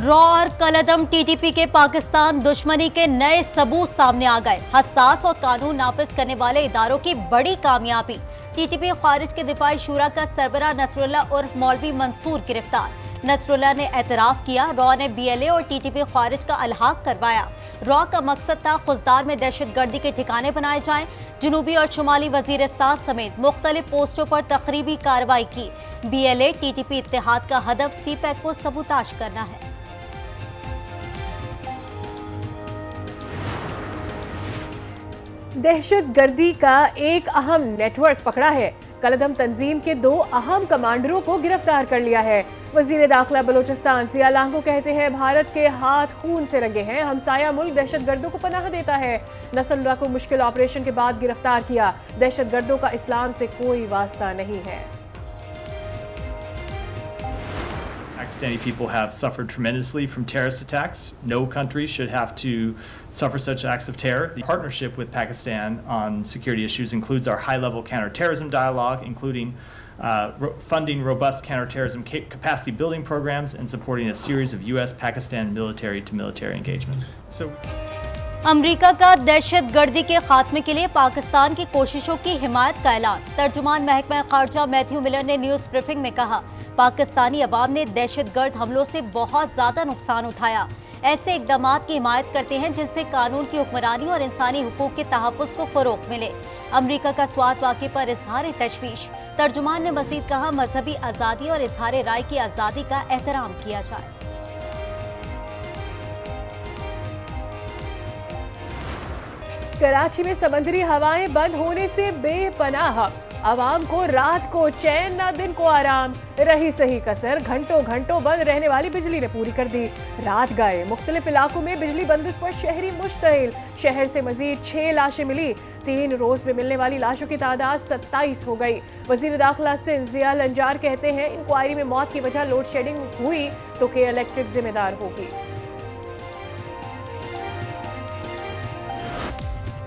Raw और कलअदम TTP के पाकिस्तान दुश्मनी के नए सबूत सामने आ गए। हसास और कानून नाफिज करने वाले इदारों की बड़ी कामयाबी। टीटीपी खारिज के दिफाई शूरा का सरबराह नसरुल्लाह उर्फ मौलवी मंसूर गिरफ्तार। नसरुल्लाह ने एतराफ किया, रॉ ने बीएलए और टीटीपी खारिज का अलहाक करवाया। रॉ का मकसद था खुजदार में दहशतगर्दी के ठिकाने बनाए जाएं। जनूबी और शुमाली वजीरिस्तान समेत मुख्तलिफ पोस्टों पर तकरीबी कार्रवाई की। बीएलए टीटीपी इत्तेहाद का हदफ सीपैक को सबूताज करना है। दहशतगर्दी का एक अहम नेटवर्क पकड़ा है। कलअदम तंजीम के 2 अहम कमांडरों को गिरफ्तार कर लिया है। वजीर दाखिला बलोचिस्तान जिया लांगो कहते हैं, भारत के हाथ खून से रंगे हैं। हमसाया मुल्क दहशतगर्दों को पनाह देता है। नसरुल्लाह को मुश्किल ऑपरेशन के बाद गिरफ्तार किया। दहशतगर्दों का इस्लाम से कोई वास्ता नहीं है। Pakistani people have suffered tremendously from terrorist attacks. No country should have to suffer such acts of terror. The partnership with Pakistan on security issues includes our high-level counterterrorism dialogue, including funding robust counterterrorism capacity building programs and supporting a series of U.S.-Pakistan military-to-military engagements. अमरीका का दहशतगर्दी के खात्मे के लिए पाकिस्तान की कोशिशों की हिमायत का ऐलान। तर्जुमान महकमा खारजा मैथ्यू मिलर ने न्यूज ब्रीफिंग में कहा, पाकिस्तानी अवाम ने दहशतगर्द हमलों से बहुत ज्यादा नुकसान उठाया। ऐसे इकदाम की हिमायत करते हैं जिनसे कानून की हुक्मरानी और इंसानी हुकूक के तहफ़्फ़ुज़ को फ़रोग़ मिले। अमरीका का स्वात वाक़े पर इजहार तशवीश। तर्जुमान ने मज़ीद कहा, मजहबी आज़ादी और इजहार राय की आज़ादी का एहतराम किया जाए। कराची में समंदरी हवाएं बंद होने से बेपनाह हब्स। आवाम को रात को चैन न दिन को आराम। रही सही कसर घंटों घंटों बंद रहने वाली बिजली ने पूरी कर दी। रात गए मुख्तलिफ इलाकों में बिजली बंदिश पर शहरी मुश्तइल। शहर से मजीद 6 लाशें मिली। 3 रोज में मिलने वाली लाशों की तादाद 27 हो गई। वजीर दाखिला सिंध जिया लंजार कहते हैं, इंक्वायरी में मौत की वजह लोड शेडिंग हुई तो के इलेक्ट्रिक जिम्मेदार होगी।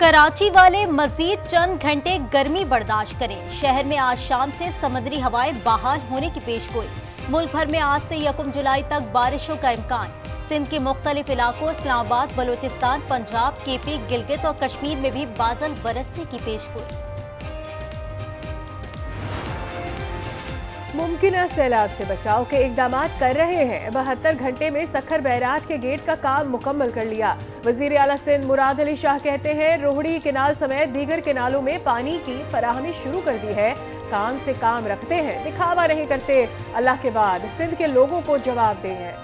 कराची वाले मजीद चंद घंटे गर्मी बर्दाश्त करें। शहर में आज शाम से समुद्री हवाएं बहाल होने की पेशगोई। मुल्क भर में आज से 1 जुलाई तक बारिशों का इम्कान। सिंध के मुख्तलिफ इलाकों इस्लामाबाद, बलोचिस्तान, पंजाब, केपी, गिलगित और कश्मीर में भी बादल बरसने की पेशगोई। मुमकिन सैलाब से बचाव के इकदाम कर रहे हैं। 72 घंटे में सखर बैराज के गेट का काम मुकम्मल कर लिया। वजीर आला सिंध मुराद अली शाह कहते हैं, रोहड़ी केनाल समेत दीगर केनालों में पानी की फराहमी शुरू कर दी है। काम से काम रखते हैं, दिखावा नहीं करते। अल्लाह के बाद सिंध के लोगों को जवाब देंगे।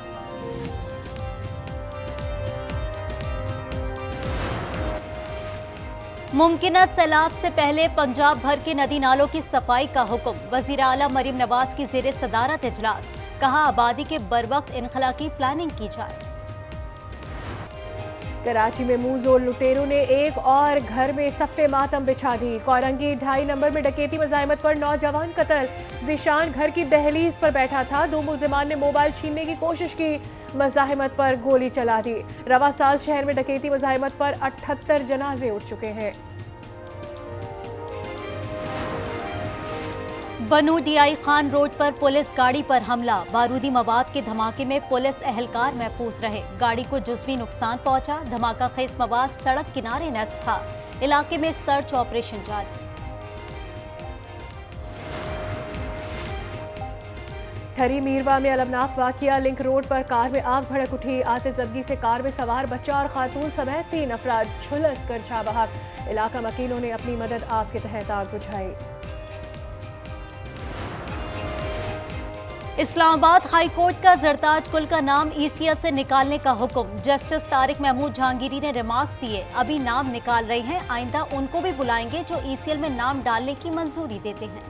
मुमकिन सैलाब से पहले पंजाब भर के नदी नालों की सफाई का हुक्म। वजीर आला मरीम नवाज की ज़ेरे सदारत इजलास। कहा, आबादी के बरवक्त इनखला की प्लानिंग की जाए। कराची में मुंहजोर लुटेरों ने एक और घर में सफ़े मातम बिछा दी। कौरंगी 2.5 नंबर में डकैती मज़ाहमत पर नौजवान कत्ल। जिशान घर की दहलीज पर बैठा था। 2 मुल्जिमान ने मोबाइल छीनने की कोशिश की, मज़ाहमत पर गोली चला दी। रवा साल शहर में डकैती मज़ाहमत पर 78 जनाजे उठ चुके हैं। बनू डीआई खान रोड पर पुलिस गाड़ी पर हमला। बारूदी मवाद के धमाके में पुलिस एहलकार महफूज रहे। गाड़ी को जुज़वी नुकसान पहुंचा। धमाका खेज मवाद सड़क किनारे नस्ब था। इलाके में सर्च ऑपरेशन जारी। ठरी मीरवा में अलमनाक वाकया। लिंक रोड पर कार में आग भड़क उठी। आतिशज़दगी से कार में सवार बच्चा और खातून समेत 3 अफराद झुलस कर जा बहक। इलाका मकीनों ने अपनी मदद आग के तहत आग बुझाई। इस्लामाबाद हाई कोर्ट का जरताज कुल का नाम ईसीएल से निकालने का हुक्म। जस्टिस तारिक महमूद जहांगीरी ने रिमार्क्स दिए, अभी नाम निकाल रहे हैं, आइंदा उनको भी बुलाएंगे जो ईसीएल में नाम डालने की मंजूरी देते हैं।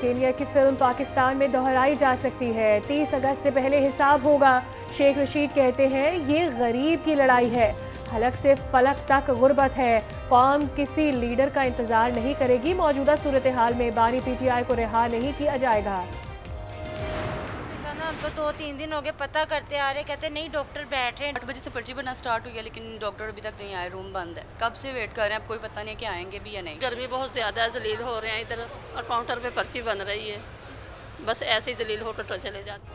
केनिया की फिल्म पाकिस्तान में दोहराई जा सकती है। 30 अगस्त से पहले हिसाब होगा। शेख रशीद कहते हैं, ये गरीब की लड़ाई है। हलक से फलक तक गुर्बत है। कौम किसी लीडर का इंतजार नहीं करेगी। मौजूदा सूरत हाल में बानी पीटीआई को रिहा नहीं किया जाएगा। हम तो 2-3 दिन हो गए पता करते आ रहे, कहते नहीं डॉक्टर बैठे। 8 बजे से पर्ची बनना स्टार्ट हुई है, लेकिन डॉक्टर अभी तक नहीं आए, रूम बंद है। कब से वेट कर रहे हैं, अब कोई पता नहीं कि आएंगे भी या नहीं। गर्मी बहुत ज़्यादा है, जलील हो रहे हैं इधर, और काउंटर पे पर्ची बन रही है, बस ऐसे ही जलील होकर चले जाते।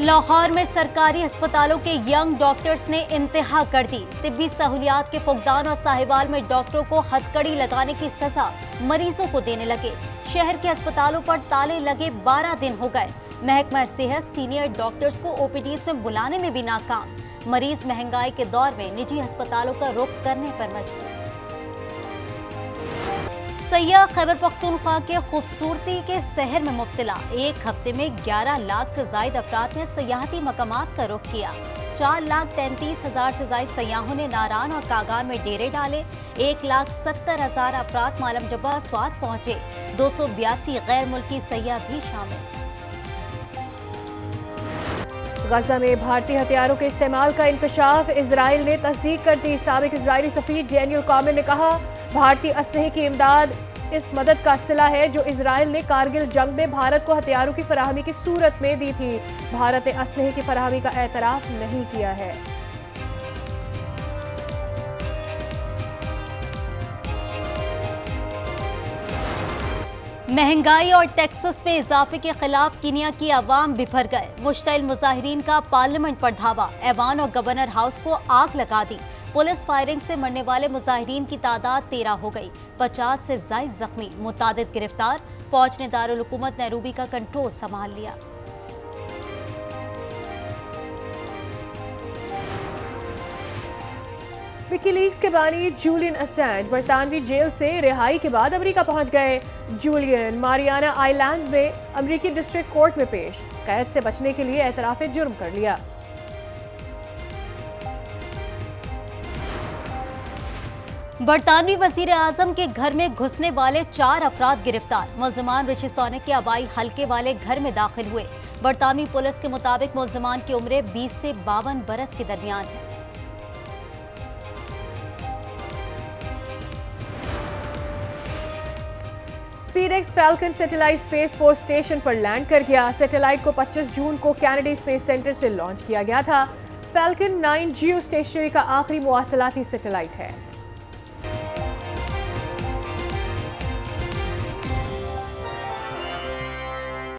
लाहौर में सरकारी अस्पतालों के यंग डॉक्टर्स ने इंतहा कर दी। तिब्बी सहूलियात के फुकदान और साहिवाल में डॉक्टरों को हथकड़ी लगाने की सजा मरीजों को देने लगे। शहर के अस्पतालों पर ताले लगे 12 दिन हो गए। महकमा सेहत सीनियर डॉक्टर्स को ओपीडीज में बुलाने में भी नाकाम। मरीज महंगाई के दौर में निजी अस्पतालों का रुख करने पर मजबूर। सैयाह खैबर पख्तूनख्वा के खूबसूरती के शहर में मुब्तला। एक हफ्ते में 11 लाख से ज्यादा अफराद ने सयाहती मकामात का रुख किया। 4,33,000 से ज्यादा सयाहों ने नारान और कागान में डेरे डाले। 1,70,000 अफराद मालम जब्बा स्वात पहुंचे। 282 गैर मुल्की सयाह भी शामिल। गजा में भारतीय हथियारों के इस्तेमाल का इंकशाफ इजराइल ने तस्दीक कर दी। साबिक इजरायली सफीर डैनियल कॉमेन ने कहा, भारतीय असलहे की इमदाद इस मदद का सिला है जो इजराइल ने कारगिल जंग में भारत को हथियारों की फराहमी की सूरत में दी थी। भारत ने असलहे की फराहमी का एतराफ नहीं किया है। महंगाई और टैक्सेस में इजाफे के खिलाफ कीनिया की अवाम बिफर गए। मुश्तइल मुजाहिरीन का पार्लियामेंट पर धावा। ऐवान और गवर्नर हाउस को आग लगा दी। पुलिस फायरिंग से मरने वाले मुजाहिरीन की तादाद 13 हो गई। 50 से ज्यादा जख्मी, मुतादिद गिरफ्तार। फौज ने दारुल हुकूमत नैरोबी का कंट्रोल संभाल लिया। विकीलीक्स के बानी जूलियन असांज बरतानवी जेल से रिहाई के बाद अमेरिका पहुंच गए। जूलियन मारियाना आइलैंड्स में अमेरिकी डिस्ट्रिक्ट कोर्ट में पेश। कैद से बचने के लिए एतराफ़े जुर्म कर लिया। बरतानवी वजीर आजम के घर में घुसने वाले 4 अफराद गिरफ्तार। मुल्जिमान रिशी सोनक के आबाई हल्के वाले घर में दाखिल हुए। बरतानवी पुलिस के मुताबिक मुल्जिमान की उम्रें 20 से 52 बरस के दरमियान है। SpaceX Falcon satellite Space Force Station पर लैंड कर गया। सैटेलाइट को 25 जून को कैनेडी स्पेस सेंटर से लॉन्च किया गया था। फैल्कन 9 जियो स्टेशनरी का आखिरी मुवासलाती सैटेलाइट है।